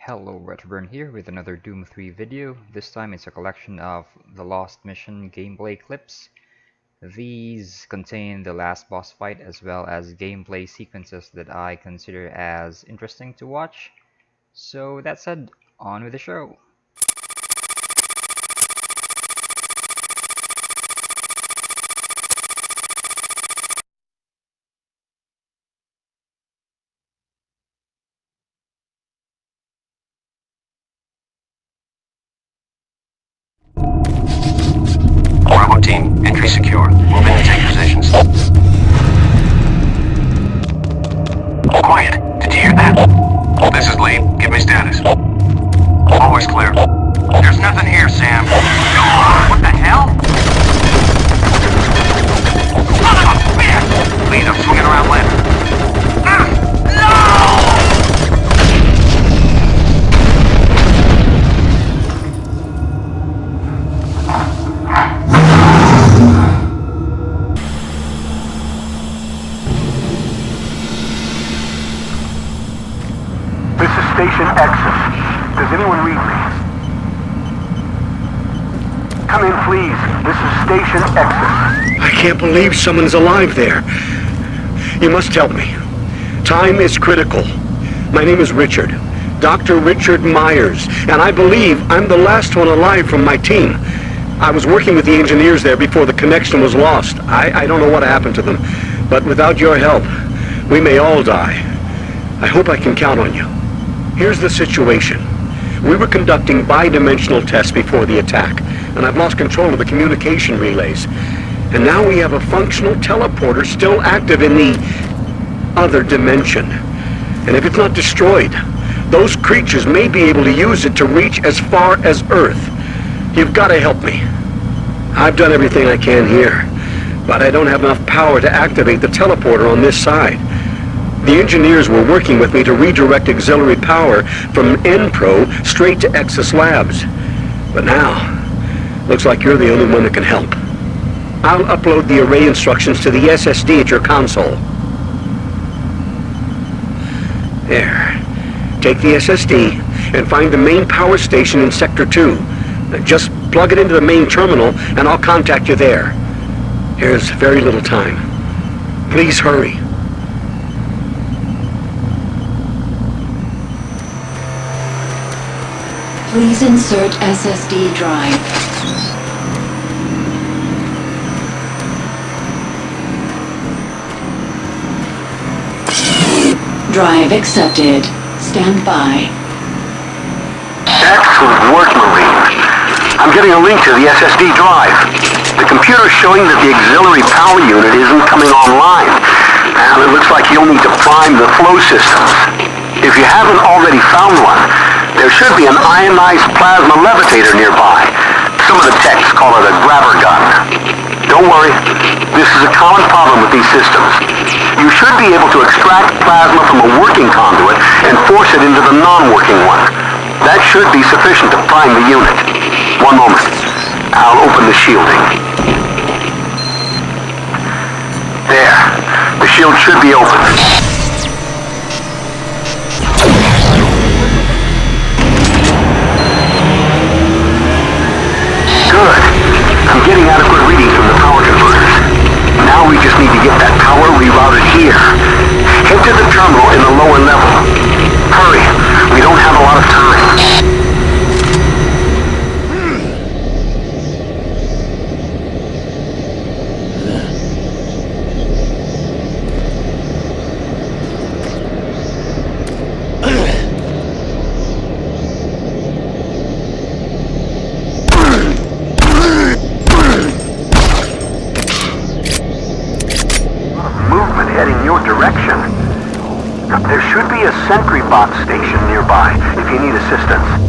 Hello, Retroburn here with another Doom 3 video. This time it's a collection of the Lost Mission gameplay clips. These contain the last boss fight as well as gameplay sequences that I consider as interesting to watch. So that said, on with the show! Bravo team, entry secure. Move in and take positions. Quiet. Did you hear that? This is Lee. Give me status. Always clear. There's nothing here, Sam. What the hell? Son of a bitch! Lead, I'm swinging around left. No! This is Station Exit. Does anyone read me? Come in, please. This is Station Exit. I can't believe someone's alive there. You must help me. Time is critical. My name is Richard. Dr. Richard Myers, and I believe I'm the last one alive from my team. I was working with the engineers there before the connection was lost. I don't know what happened to them, but without your help, we may all die. I hope I can count on you. Here's the situation. We were conducting bi-dimensional tests before the attack, and I've lost control of the communication relays. And now we have a functional teleporter still active in the other dimension. And if it's not destroyed, those creatures may be able to use it to reach as far as Earth. You've got to help me. I've done everything I can here, but I don't have enough power to activate the teleporter on this side. The engineers were working with me to redirect auxiliary power from N-Pro straight to Exus Labs. But now, looks like you're the only one that can help. I'll upload the array instructions to the SSD at your console. There. Take the SSD and find the main power station in Sector 2. Just plug it into the main terminal and I'll contact you there. There's very little time. Please hurry. Please insert SSD drive. Drive accepted. Stand by. Excellent work, Marine. I'm getting a link to the SSD drive. The computer's showing that the auxiliary power unit isn't coming online, and it looks like you'll need to prime the flow systems. If you haven't already found one, there should be an ionized plasma levitator nearby. Some of the techs call it a grabber gun. Don't worry, this is a common problem with these systems. You should be able to extract plasma from a working conduit and force it into the non-working one. That should be sufficient to prime the unit. One moment. I'll open the shielding. There. The shield should be open. Good. I'm getting adequate readings from the power converters. Now we just need to get that power rerouted here. Head to the terminal in the lower level. Hurry. We don't have a lot of time. Heading your direction. There should be a sentry bot station nearby if you need assistance.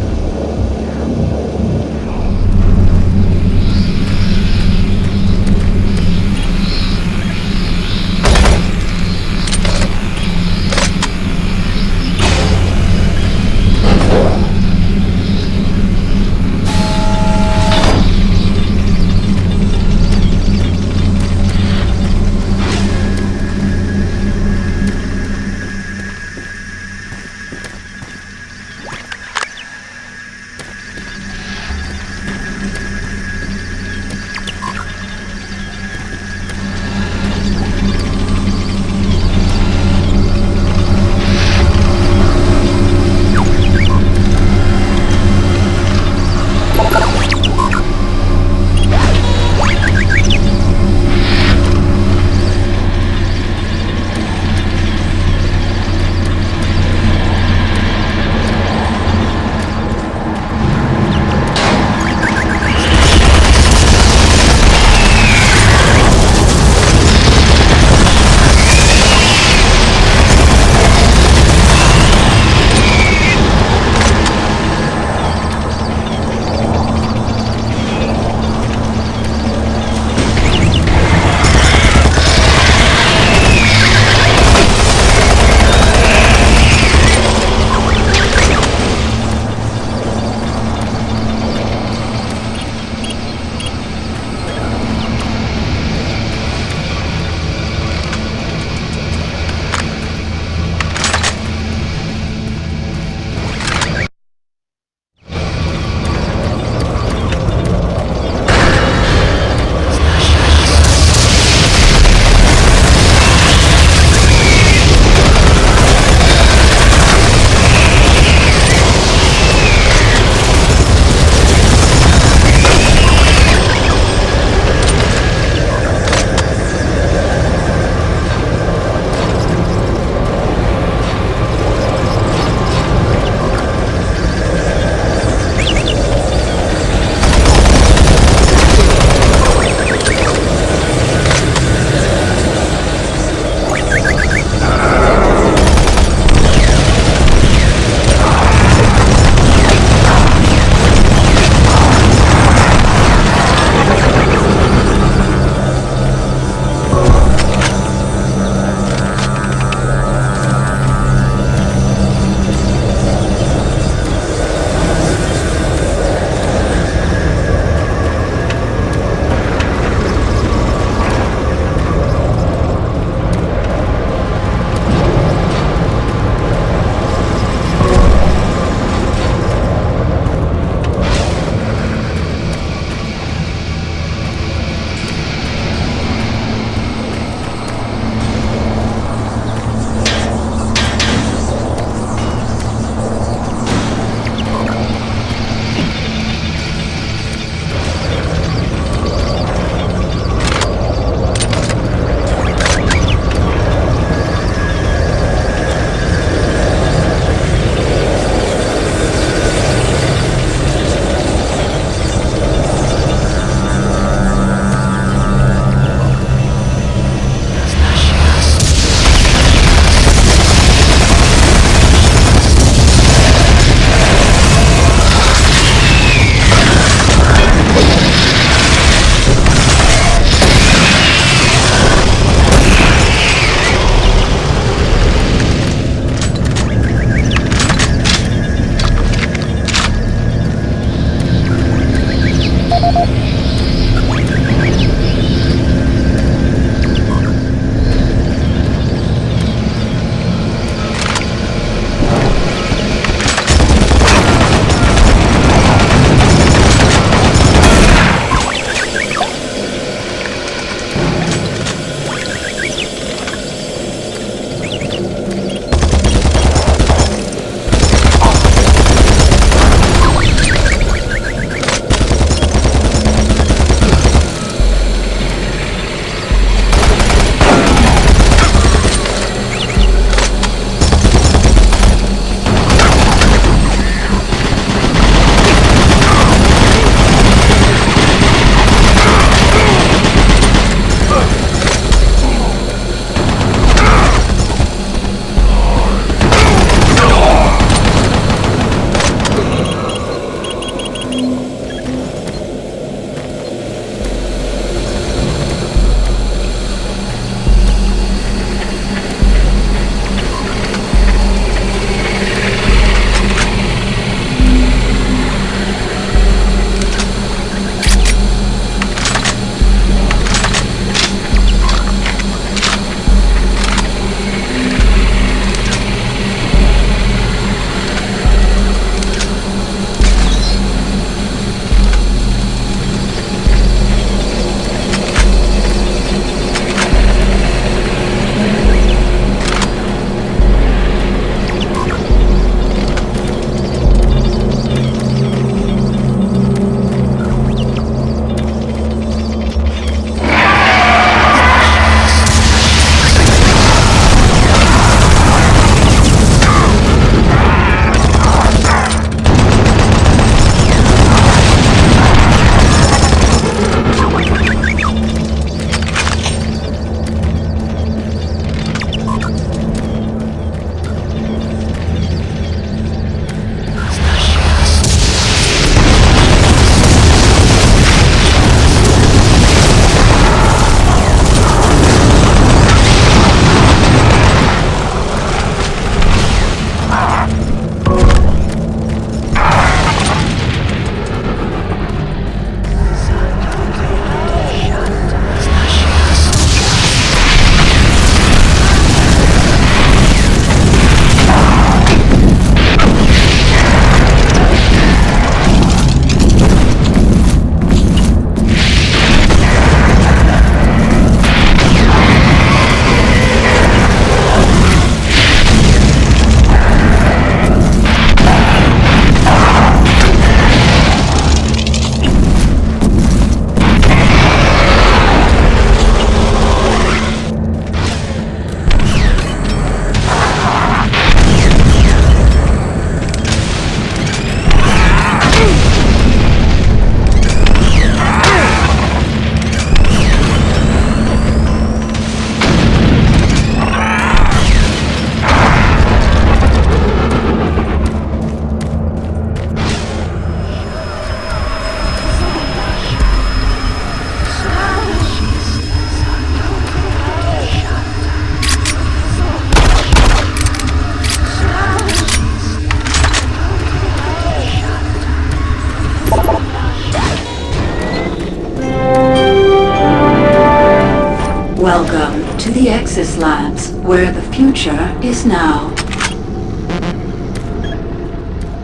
where the future is now.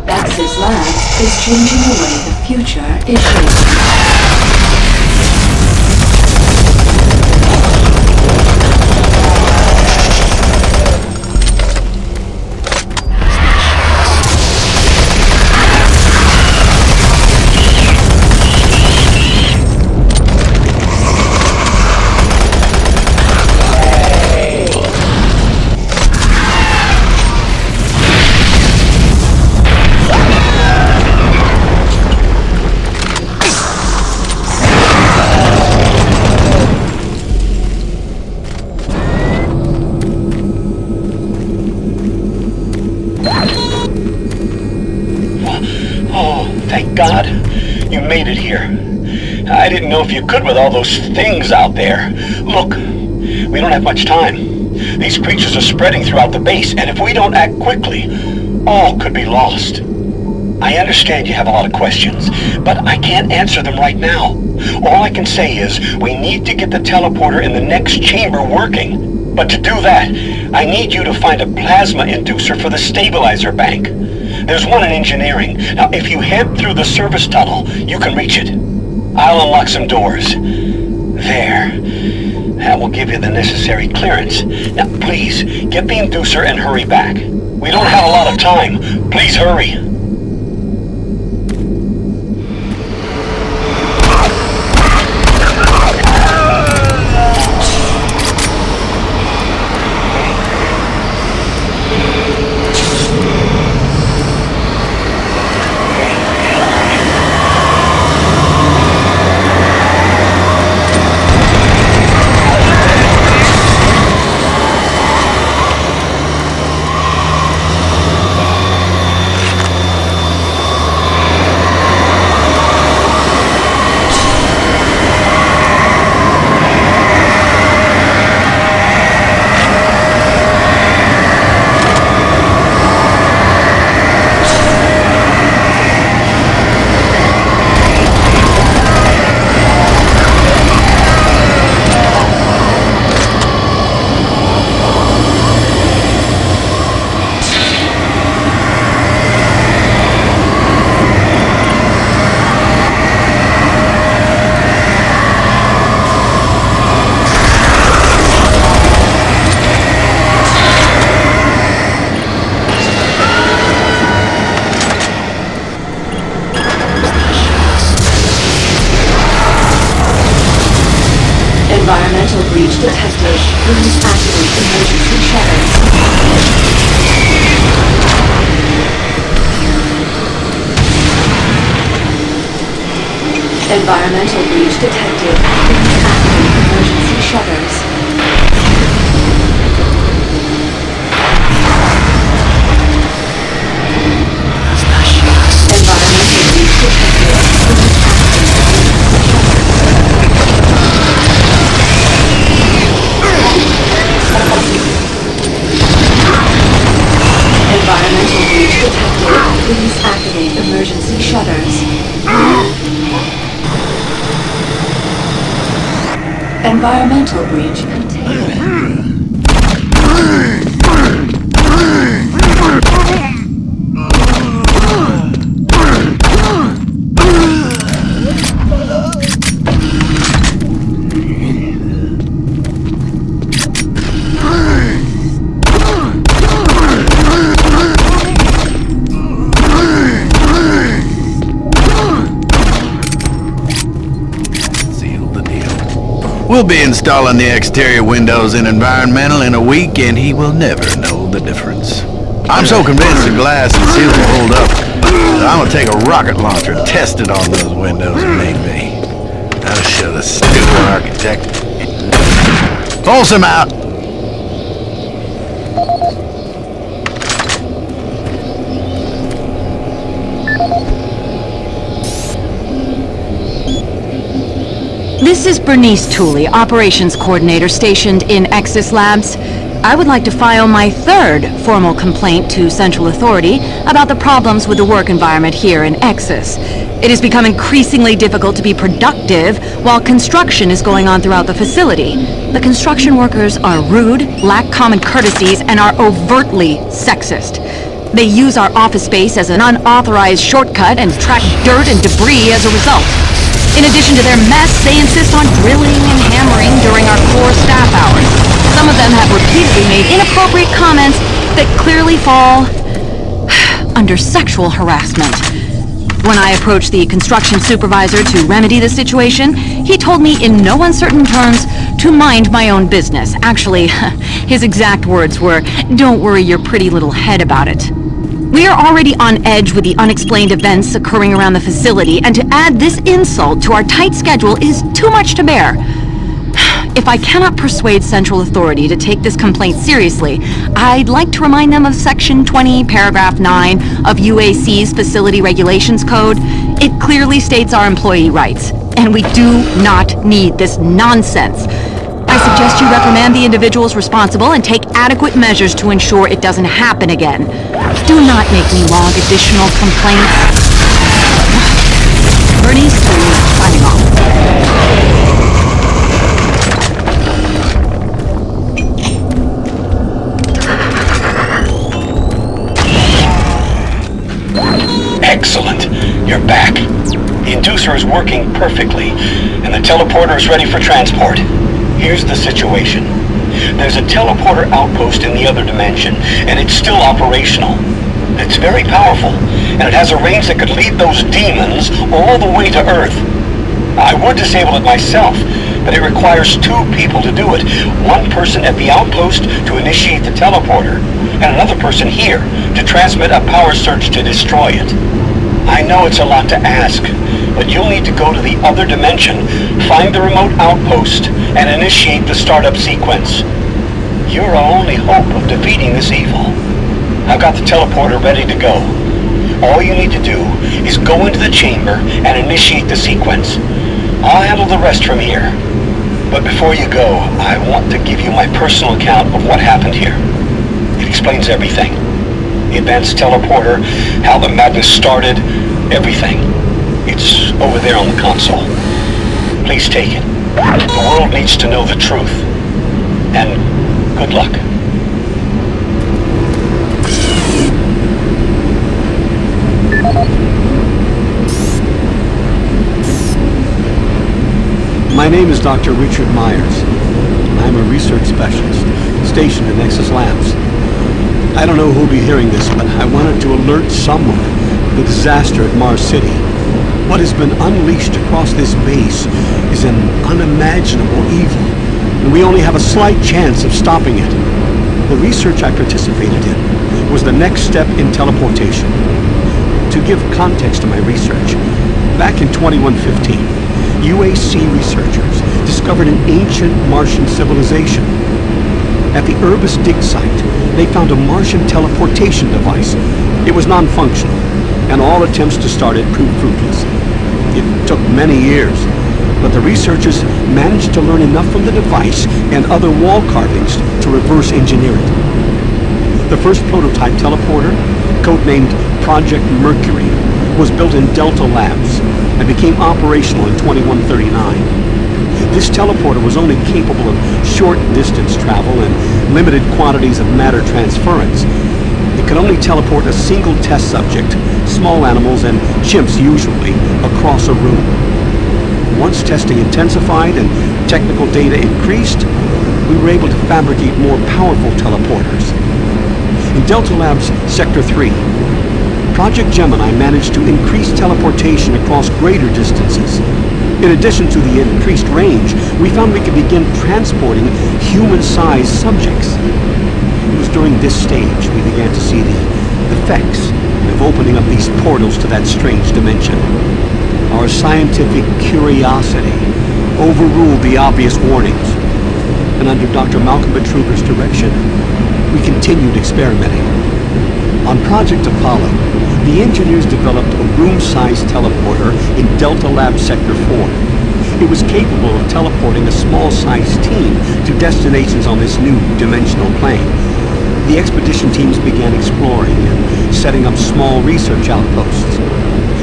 Axis Labs is changing the way the future is shaped. Thank God you made it here. I didn't know if you could with all those things out there. Look, we don't have much time. These creatures are spreading throughout the base, and if we don't act quickly, all could be lost. I understand you have a lot of questions, but I can't answer them right now. All I can say is we need to get the teleporter in the next chamber working. But to do that, I need you to find a plasma inducer for the stabilizer bank. There's one in engineering. Now, if you head through the service tunnel, you can reach it. I'll unlock some doors. There. That will give you the necessary clearance. Now, please, get the inducer and hurry back. We don't have a lot of time. Please hurry. Environmental breach detected. Please activate emergency shutters. Environmental breach detected. Please activate emergency shutters. Environmental breach detected. Please Environmental breach detected. Please activate emergency shutters. Environmental breach contained. We'll be installing the exterior windows in environmental in a week, and he will never know the difference. I'm so convinced the glass and seals will hold up that I'm gonna take a rocket launcher and test it on those windows and make me. I'll show the stupid architect. Folsom out! This is Bernice Tooley, Operations Coordinator stationed in Axis Labs. I would like to file my third formal complaint to Central Authority about the problems with the work environment here in Exus. It has become increasingly difficult to be productive while construction is going on throughout the facility. The construction workers are rude, lack common courtesies, and are overtly sexist. They use our office space as an unauthorized shortcut and track dirt and debris as a result. In addition to their mess, they insist on drilling and hammering during our core staff hours. Some of them have repeatedly made inappropriate comments that clearly fall under sexual harassment. When I approached the construction supervisor to remedy the situation, he told me in no uncertain terms to mind my own business. Actually, his exact words were, "Don't worry your pretty little head about it." We are already on edge with the unexplained events occurring around the facility, and to add this insult to our tight schedule is too much to bear. If I cannot persuade Central Authority to take this complaint seriously, I'd like to remind them of Section 20, Paragraph 9 of UAC's Facility Regulations Code. It clearly states our employee rights, and we do not need this nonsense. I suggest you reprimand the individuals responsible and take adequate measures to ensure it doesn't happen again. Do not make me log additional complaints. Bernice, signing off. Excellent. You're back. The inducer is working perfectly, and the teleporter is ready for transport. Here's the situation. There's a teleporter outpost in the other dimension, and it's still operational. It's very powerful, and it has a range that could lead those demons all the way to Earth. I would disable it myself, but it requires 2 people to do it. One person at the outpost to initiate the teleporter, and another person here to transmit a power surge to destroy it. I know it's a lot to ask, but you'll need to go to the other dimension, find the remote outpost, and initiate the startup sequence. You're our only hope of defeating this evil. I've got the teleporter ready to go. All you need to do is go into the chamber and initiate the sequence. I'll handle the rest from here. But before you go, I want to give you my personal account of what happened here. It explains everything. The advanced teleporter, how the madness started, everything. It's over there on the console. Please take it. The world needs to know the truth. And good luck. My name is Dr. Richard Myers. I'm a research specialist stationed in Nexus Labs. I don't know who'll be hearing this, but I wanted to alert someone of the disaster at Mars City. What has been unleashed across this base is an unimaginable evil, and we only have a slight chance of stopping it. The research I participated in was the next step in teleportation. To give context to my research, back in 2115, UAC researchers discovered an ancient Martian civilization. At the Urbis dig site, they found a Martian teleportation device. It was non-functional, and all attempts to start it proved fruitless. It took many years, but the researchers managed to learn enough from the device and other wall carvings to reverse engineer it. The first prototype teleporter, codenamed Project Mercury, was built in Delta Labs and became operational in 2139. This teleporter was only capable of short distance travel and limited quantities of matter transference. It could only teleport a single test subject, small animals and chimps usually, across a room. Once testing intensified and technical data increased, we were able to fabricate more powerful teleporters. In Delta Labs Sector 3, Project Gemini managed to increase teleportation across greater distances. In addition to the increased range, we found we could begin transporting human-sized subjects. It was during this stage we began to see the effects of opening up these portals to that strange dimension. Our scientific curiosity overruled the obvious warnings, and under Dr. Malcolm Betruger's direction, we continued experimenting. On Project Apollo, the engineers developed a room-sized teleporter in Delta Lab Sector 4. It was capable of teleporting a small-sized team to destinations on this new dimensional plane. The expedition teams began exploring and setting up small research outposts.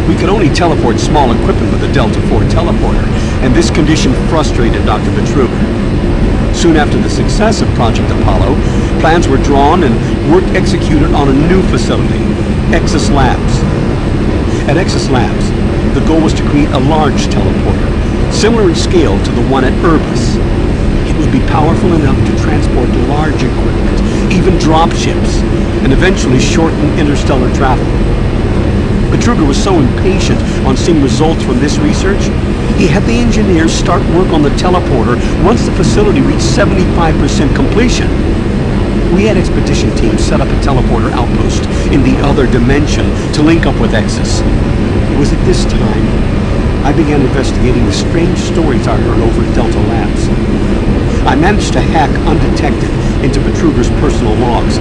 We could only teleport small equipment with a Delta IV teleporter, and this condition frustrated Dr. Betruger. Soon after the success of Project Apollo, plans were drawn and work executed on a new facility, Exus Labs. At Exus Labs, the goal was to create a large teleporter, similar in scale to the one at Urbis. It would be powerful enough to transport large equipment, even dropships, and eventually shorten interstellar travel. Betruger was so impatient on seeing results from this research, he had the engineers start work on the teleporter once the facility reached 75% completion. We had expedition teams set up a teleporter outpost in the other dimension to link up with Exus. It was at this time I began investigating the strange stories I heard over at Delta Labs. I managed to hack undetected into Betruger's personal logs.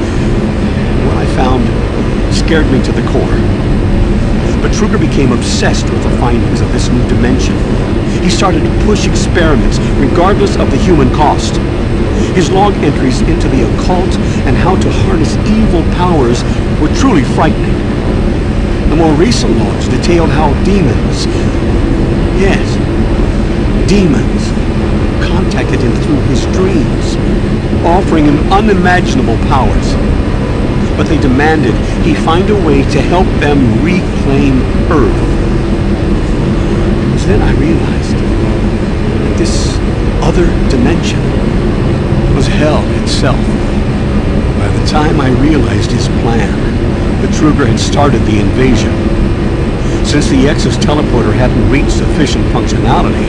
What I found scared me to the core. Betruger became obsessed with the findings of this new dimension. He started to push experiments regardless of the human cost. His log entries into the occult and how to harness evil powers were truly frightening. The more recent logs detailed how demons, yes, demons, contacted him through his dreams, offering him unimaginable powers. But they demanded he find a way to help them reclaim Earth. It was then I realized that this other dimension was hell itself. By the time I realized his plan, Betruger had started the invasion. Since the Exus teleporter hadn't reached sufficient functionality,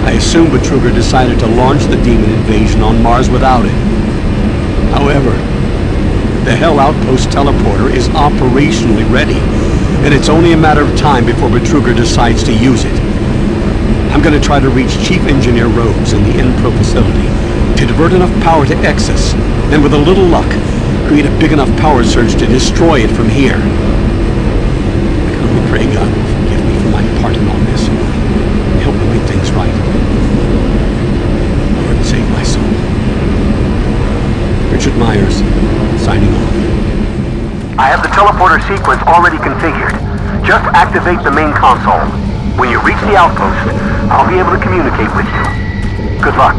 I assumed Betruger decided to launch the demon invasion on Mars without it. However, the Hell Outpost teleporter is operationally ready, and it's only a matter of time before Betruger decides to use it. I'm going to try to reach Chief Engineer Rhodes in the N-Pro facility to divert enough power to Exus, and with a little luck, create a big enough power surge to destroy it from here. I can only pray God will forgive me for my part in all this, and help me make things right. Lord, save my soul. Richard Myers, signing off. I have the teleporter sequence already configured. Just activate the main console. When you reach the outpost, I'll be able to communicate with you. Good luck.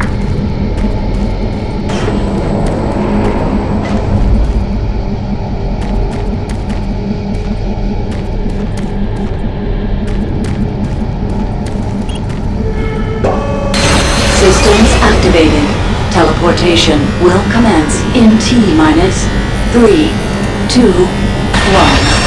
Systems activated. Teleportation will commence in T-minus 3, 2, 1.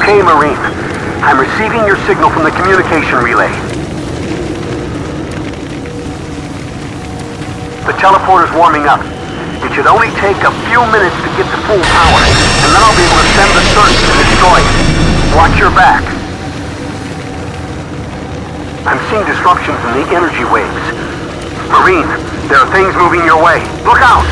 Okay, Marine. I'm receiving your signal from the communication relay. The teleporter's warming up. It should only take a few minutes to get to full power, and then I'll be able to send the search to destroy it. Watch your back. I'm seeing disruptions in the energy waves. Marine, there are things moving your way. Look out!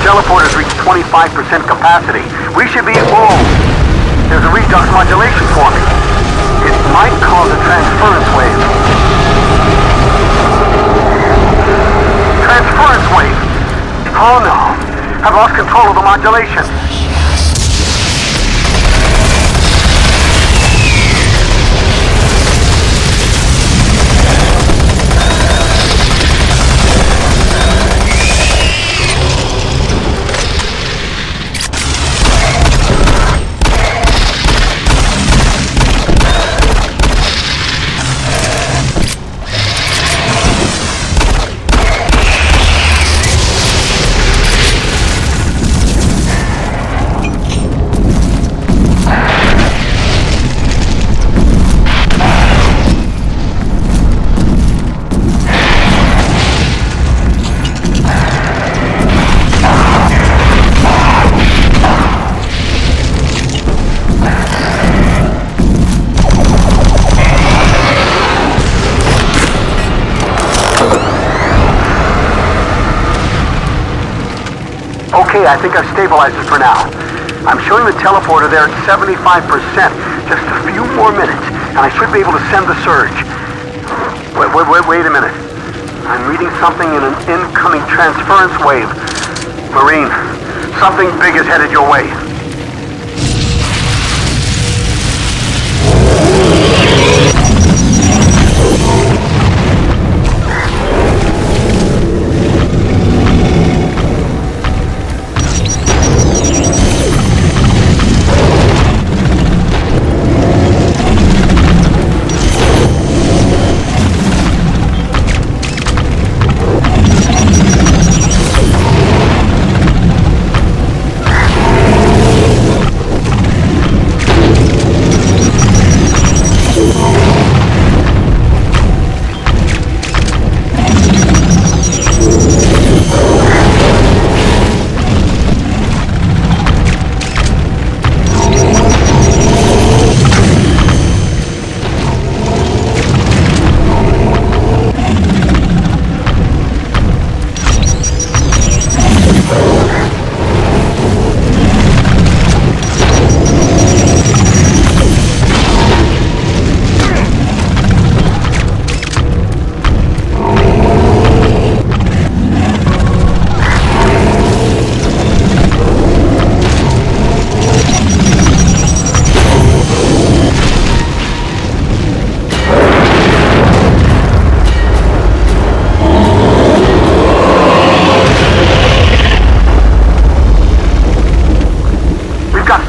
Teleporters reach 25% capacity. We should be full. There's a redox modulation forming. It might cause a transference wave. Transference wave? Oh no. I've lost control of the modulation. Okay, I think I've stabilized it for now. I'm showing the teleporter there at 75%. Just a few more minutes, and I should be able to send the surge. Wait a minute. I'm reading something in an incoming transference wave. Marine, something big is headed your way.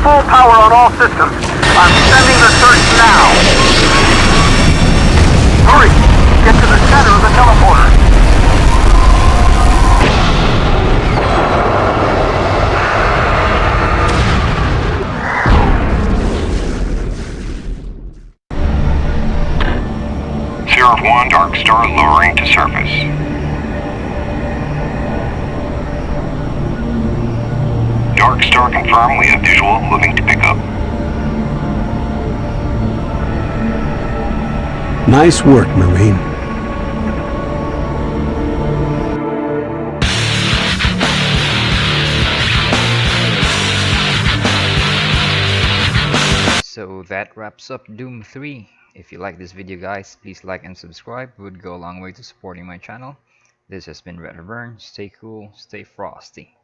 Full power on all systems. I'm sending the search now. Hurry! Get to the center of the teleporter. Sierra 1, Dark Star lowering to surface. Dark Star confirmed, we have visual, moving to pick up. Nice work, Marine. So that wraps up Doom 3. If you like this video guys, please like and subscribe. It would go a long way to supporting my channel. This has been Red Burn. Stay cool, stay frosty.